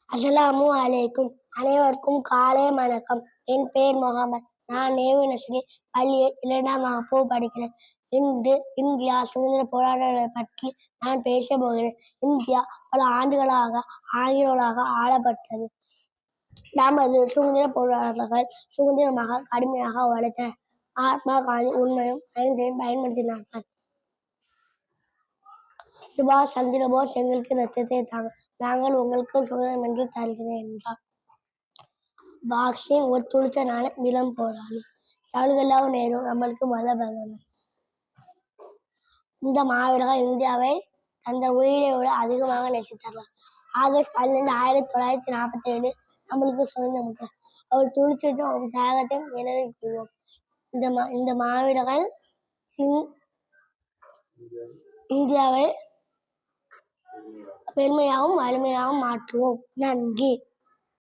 அஸ்ஸலாமு அலைக்கும். அனைவருக்கும் காலை வணக்கம். என் பெயர் முகமது. நான் நேரு நர்சரி பள்ளியில் 2ஆம் வகுப்பு படிக்கிறேன். இன்று இந்தியா சுதந்திர போராட்டங்களைப் பற்றி நான் பேசப் போகிறேன். இந்தியா பல ஆண்டுகளாக ஆங்கிலேயர்களால் ஆளப்பட்டது. நமது சுதந்திர போராட்டங்கள் சுதந்திரமாக கடுமையாக உழைத்தனர். மகாத்மா காந்தி உண்மையும் அகிம்சையும் பயன்படுத்தினார்கள். சுபாஷ் சந்திர போஸ் எங்களுக்கு ரத்தத்தை தாங்க, நாங்கள் உங்களுக்கு சுதந்திரம் என்று தருகிறேன் என்றார். பகத்சிங் ஒரு துணிச்சலான இளம் போராளி. ஜவஹர்லால் நேரு நம்மளுக்கு பிரதமர். இந்த மாவீரர்கள் இந்தியாவை தங்கள் உயிரை விட அதிகமாக நேசித்தார்கள். ஆகஸ்ட் 12, 1947 நம்மளுக்கு சுதந்திரம் கொடுத்தார். அவர் துணிச்சலையும் அவர் தியாகத்தையும் நினைவில் கொள்வோம். இந்த மாவீரர்கள் இந்தியாவை பெருமையாகவும் வலிமையாகவும் மாற்றுவோம். நன்றி.